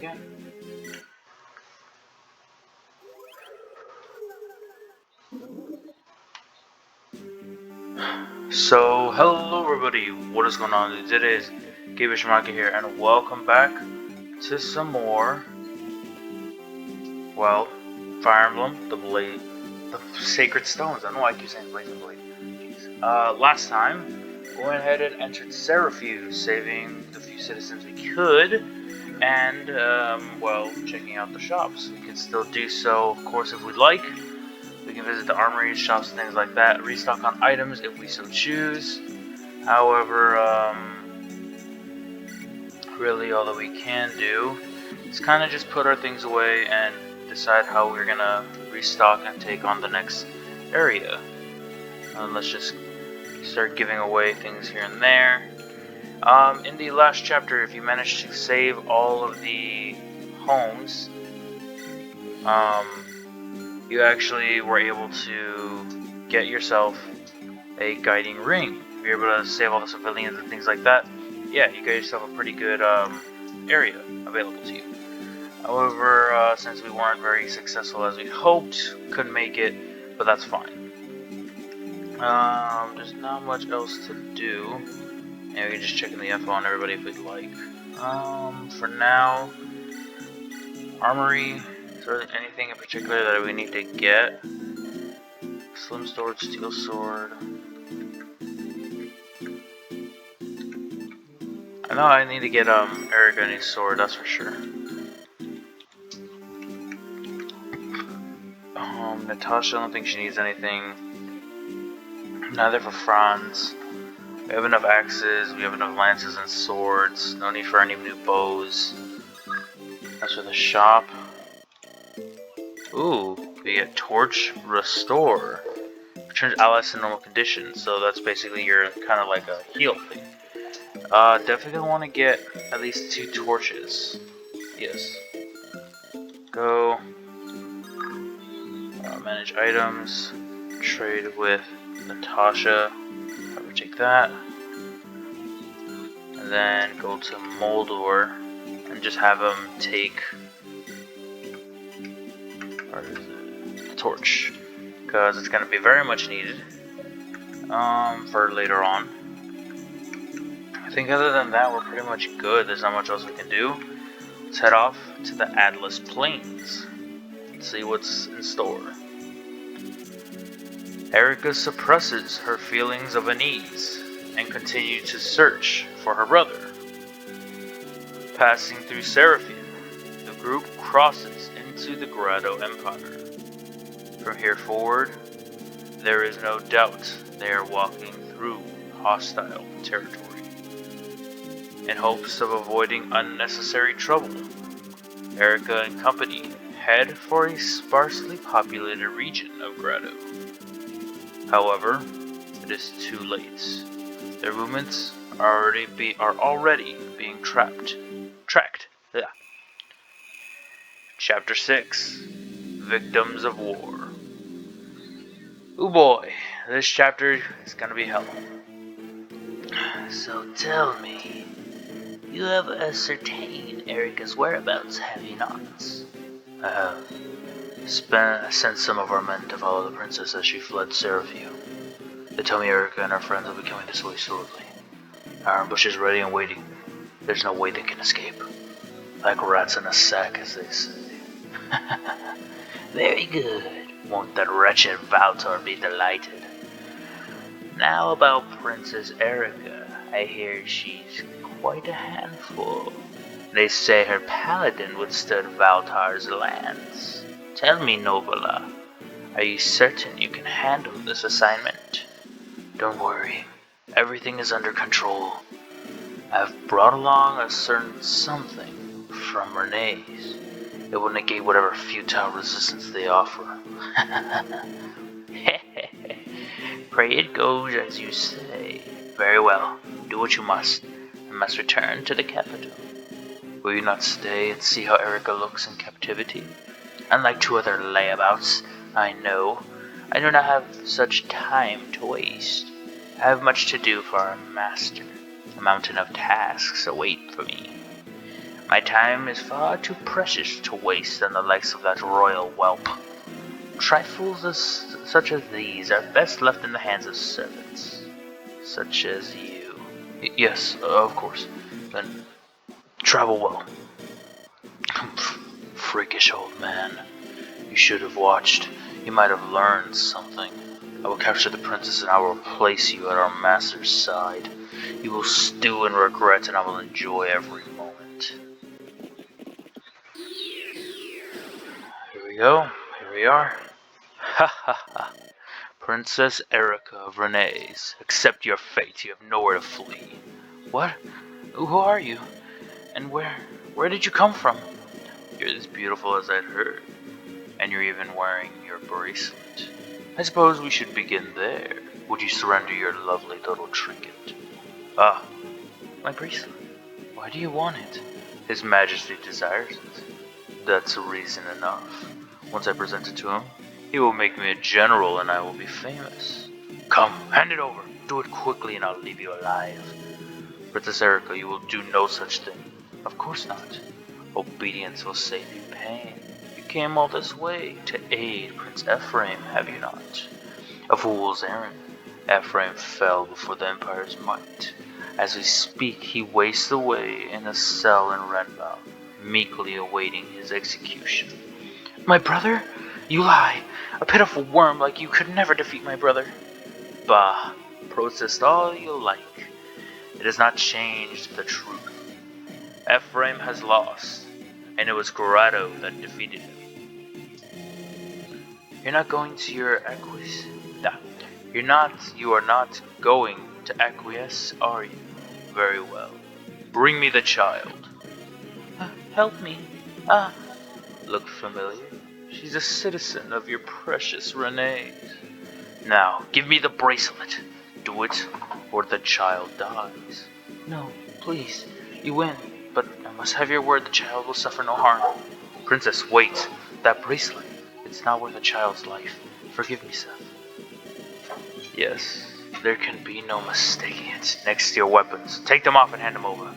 Yeah. So, hello everybody, what is going on? It is Gabish Market here, and welcome back to some more, well, Fire Emblem, the Sacred Stones. I don't know why I keep saying Blazing Blade. Last time, we went ahead and entered Seraphue, saving the few citizens we could, and, well, checking out the shops. We can still do so, of course, if we'd like. We can visit the armory, shops, things like that, restock on items if we so choose. However, really all that we can do is kind of just put our things away and decide how we're gonna restock and take on the next area. Let's just start giving away things here and there. In the last chapter, if you managed to save all of the homes, you actually were able to get yourself a guiding ring. If you're able to save all the civilians and things like that, yeah, you got yourself a pretty good area available to you. However, since we weren't very successful as we hoped, couldn't make it, but that's fine. There's not much else to do. And we can just check in the info on everybody if we'd like. For now, armory. Is there anything in particular that we need to get? Slim sword, steel sword. I know I need to get Eirika a new sword, that's for sure. Natasha, I don't think she needs anything. Neither for Franz. We have enough axes, we have enough lances and swords. No need for any new bows. As for the shop, ooh, we get Torch Restore. Returns allies to normal conditions, so that's basically your kind of like a heal thing. Definitely gonna want to get at least 2 torches. Yes. Go. Manage items. Trade with Natasha. Probably take that. And then go to Moldor and just have him take. Or is it? The torch. Because it's gonna be very much needed. For later on. I think other than that, we're pretty much good. There's not much else we can do. Let's head off to the Atlas Plains. Let's see what's in store. Eirika suppresses her feelings of unease and continues to search for her brother. Passing through Seraphue, the group crosses into the Grado Empire. From here forward, there is no doubt they are walking through hostile territory. In hopes of avoiding unnecessary trouble, Eirika and company head for a sparsely populated region of Grado. However, it is too late. Their movements are already being tracked. Yeah. Chapter 6: Victims of War. Ooh boy, this chapter is gonna be hell. So tell me, you have ascertained Eirika's whereabouts, have you not? I have. Sent some of our men to follow the princess as she fled Seraphue. They tell me Eirika and her friends will be coming this way shortly. Our ambush is ready and waiting. There's no way they can escape. Like rats in a sack, as they say. Very good. Won't that wretched Valtor be delighted? Now about Princess Eirika. I hear she's quite a handful. They say her paladin withstood Valtar's lance. Tell me, Novola, are you certain you can handle this assignment? Don't worry, everything is under control. I've brought along a certain something from Renee's. It will negate whatever futile resistance they offer. Pray it goes as you say. Very well, do what you must. I must return to the capital. Will you not stay and see how Eirika looks in captivity? Unlike 2 other layabouts, I know. I do not have such time to waste. I have much to do for our master. A mountain of tasks await for me. My time is far too precious to waste on the likes of that royal whelp. Trifles such as these are best left in the hands of servants, such as you. Yes, of course. Then travel well. Freakish old man. You should have watched. You might have learned something. I will capture the princess and I will place you at our master's side. You will stew in regret and I will enjoy every moment. Here we go. Here we are. Ha ha ha. Princess Eirika of Renee's. Accept your fate. You have nowhere to flee. What? Who are you? And where did you come from? You're as beautiful as I'd heard. And you're even wearing your bracelet. I suppose we should begin there. Would you surrender your lovely little trinket? Ah, my bracelet. Why do you want it? His Majesty desires it. That's reason enough. Once I present it to him, he will make me a general and I will be famous. Come, hand it over. Do it quickly and I'll leave you alive. Princess Eirika, you will do no such thing. Of course not. Obedience will save you pain. You came all this way to aid Prince Ephraim, have you not? A fool's errand. Ephraim fell before the Empire's might. As we speak, he wastes away in a cell in Renval, meekly awaiting his execution. My brother? You lie. A pitiful worm like you could never defeat my brother. Bah, protest all you like. It has not changed the truth. Ephraim has lost, and it was Grado that defeated him. You're not going to your acquiesce? Nah, you are not going to acquiesce, are you? Very well. Bring me the child. Help me. Look familiar? She's a citizen of your precious Renee's. Now, give me the bracelet. Do it, or the child dies. No, please. You win, but I must have your word the child will suffer no harm. Princess, wait. That bracelet. It's not worth a child's life. Forgive me, Seth. Yes, there can be no mistaking it. Next to your weapons. Take them off and hand them over.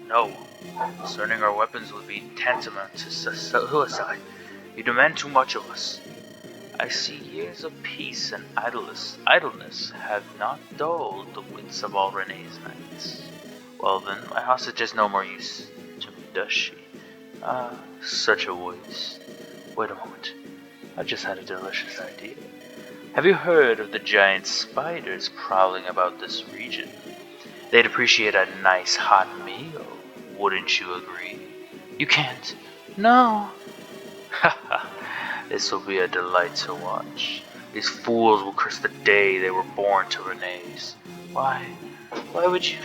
No. Discerning our weapons would be tantamount to suicide. You demand too much of us. I see years of peace and idleness have not dulled the wits of all Renee's knights. Well then, my hostage is no more use to me, does she? Such a waste. Wait a moment. I just had a delicious idea. Have you heard of the giant spiders prowling about this region? They'd appreciate a nice hot meal, wouldn't you agree? You can't. No. Haha, this will be a delight to watch. These fools will curse the day they were born to Renee's. Why would you?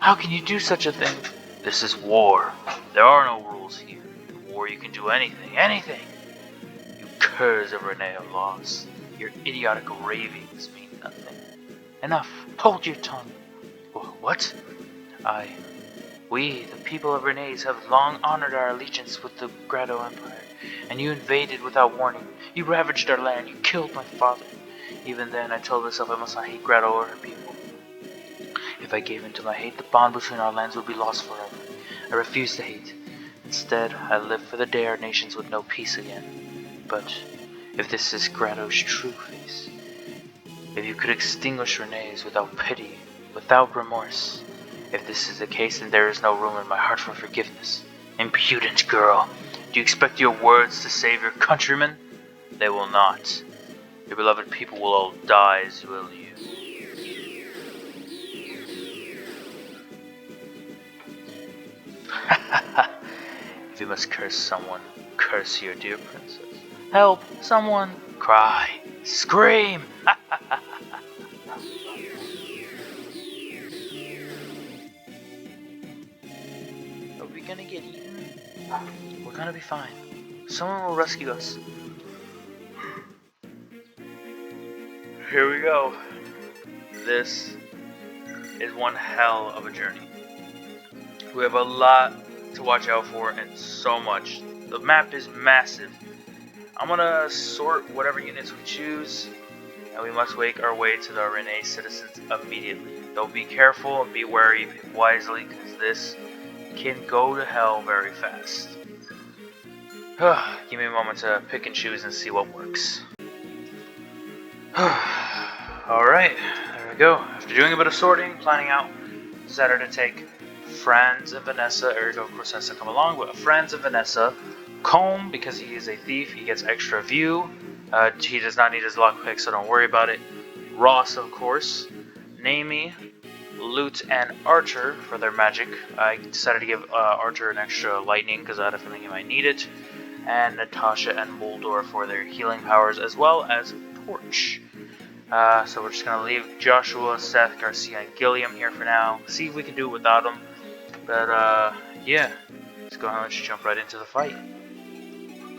How can you do such a thing? This is war. There are no rules here. In war you can do anything. You curs of Renee are lost. Your idiotic ravings mean nothing. Enough. Hold your tongue. What? We, the people of Renee's, have long honored our allegiance with the Grado Empire, and you invaded without warning. You ravaged our land. You killed my father. Even then, I told myself I must not hate Grado or her people. If I gave in to my hate, the bond between our lands would be lost forever. I refused to hate. Instead, I lived for the day our nations would know peace again. But if this is Grado's true face, if you could extinguish Renee's without pity, without remorse, if this is the case, then there is no room in my heart for forgiveness. Impudent girl, do you expect your words to save your countrymen? They will not. Your beloved people will all die as will you. If you must curse someone, curse your dear princess. Help! Someone! Cry! Scream! Are we gonna get eaten? We're gonna be fine. Someone will rescue us. Here we go. This is one hell of a journey. We have a lot to watch out for and so much. The map is massive. I'm gonna sort whatever units we choose, and we must make our way to the Renee citizens immediately. Though be careful and be wary, pick wisely, because this can go to hell very fast. Give me a moment to pick and choose and see what works. Alright, there we go. After doing a bit of sorting, planning out, decided to take Franz and Vanessa. Eirika, of course, has to come along, but Franz and Vanessa. Comb, because he is a thief, he gets extra view. He does not need his lockpick, so don't worry about it. Ross, of course. Naomi, Lute, and Archer for their magic. I decided to give Archer an extra lightning because I had a feeling he might need it. And Natasha and Moldor for their healing powers, as well as Torch. So we're just going to leave Joshua, Seth, Garcia, and Gilliam here for now. See if we can do it without them. But yeah, let's go ahead and jump right into the fight.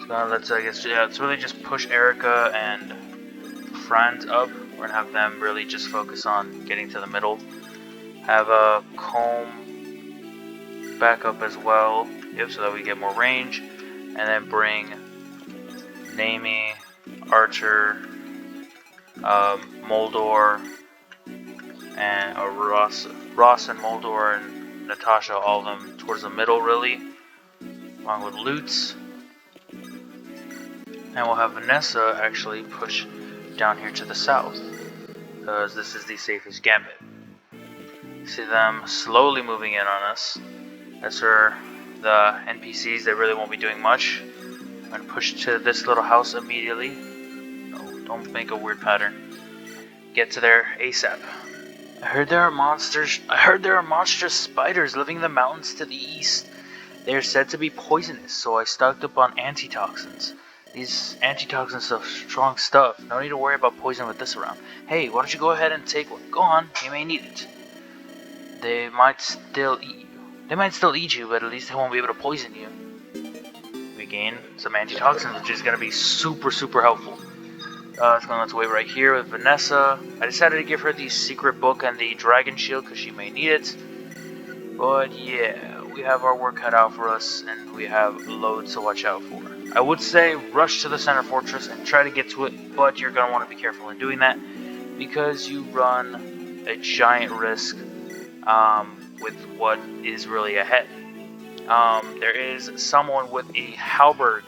So let's let's really just push Eirika and Franz up. We're going to have them really just focus on getting to the middle. Have a Comb back up as well, yep, so that we get more range. And then bring Naomi, Archer, Moldor, and Ross and Moldor and Natasha, all of them towards the middle really, along with Lutz. And we'll have Vanessa actually push down here to the south, because this is the safest gambit. See them slowly moving in on us. That's for the NPCs, they really won't be doing much. I'm going to push to this little house immediately. No, don't make a weird pattern. Get to there ASAP. I heard there are monstrous spiders living in the mountains to the east. They are said to be poisonous, so I stocked up on antitoxins. These antitoxins are strong stuff. No need to worry about poison with this around. Hey, why don't you go ahead and take one? Go on, you may need it. They might still eat you, but at least they won't be able to poison you. We gain some antitoxins, which is going to be super helpful. Let's wait right here with Vanessa. I decided to give her the secret book and the dragon shield because she may need it. But yeah, we have our work cut out for us, and we have loads to watch out for. I would say rush to the center fortress and try to get to it, but you're going to want to be careful in doing that because you run a giant risk with what is really ahead. There is someone with a halberd,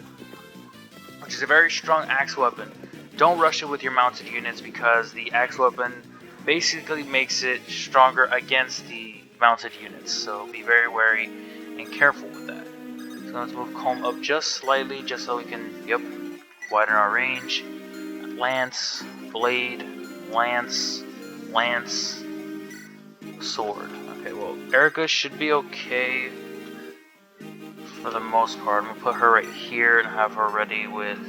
which is a very strong axe weapon. Don't rush it with your mounted units because the axe weapon basically makes it stronger against the mounted units. So be very wary and careful with that. So let's move Comb up just slightly, just so we can, widen our range. Lance, blade, lance, sword. Okay, well, Eirika should be okay for the most part. I'm gonna put her right here and have her ready with,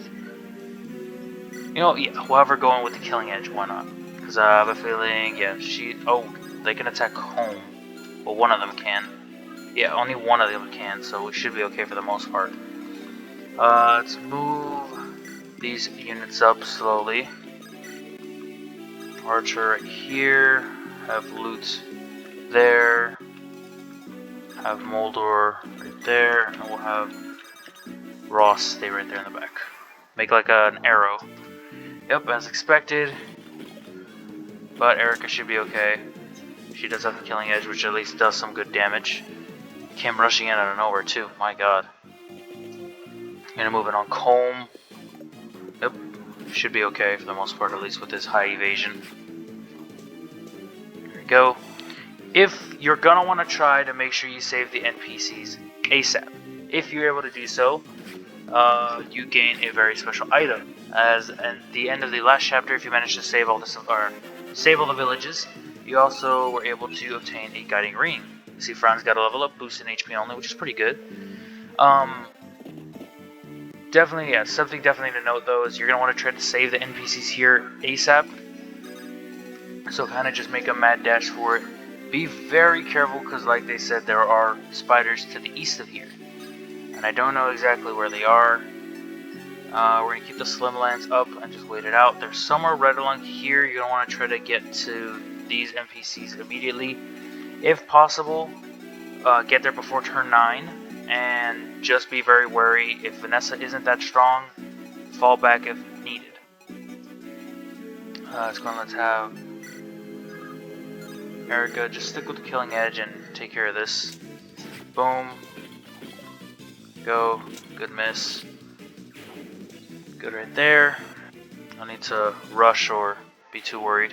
we'll have her going with the killing edge. Why not? Because I have a feeling, they can attack home. Well, one of them can. Yeah, only one of them can, so we should be okay for the most part. Let's move these units up slowly. Archer right here. Have Lutz there. Have Moldor right there. And we'll have Ross stay right there in the back. Make like an arrow. Yep, as expected. But Eirika should be okay. She does have the killing edge, which at least does some good damage. Came rushing in out of nowhere too, my god. Gonna move it on Comb. Yep, should be okay for the most part, at least with his high evasion. There we go. If you're gonna want to try to make sure you save the NPCs ASAP. If you're able to do so, you gain a very special item. As at the end of the last chapter, if you manage to save all the villages, you also were able to obtain a guiding ring. You see Franz got a level up, boost in HP only, which is pretty good. Something definitely to note though is you're going to want to try to save the NPCs here ASAP. So kind of just make a mad dash for it. Be very careful because like they said, there are spiders to the east of here. And I don't know exactly where they are. We're going to keep the Slimlands up and just wait it out. They're somewhere right along here. You're going to want to try to get to these NPCs immediately. If possible, get there before turn 9, and just be very wary. If Vanessa isn't that strong, fall back if needed. Let's have Eirika just stick with the killing edge and take care of this. Boom. Go. Good miss. Good right there. No need to rush or be too worried.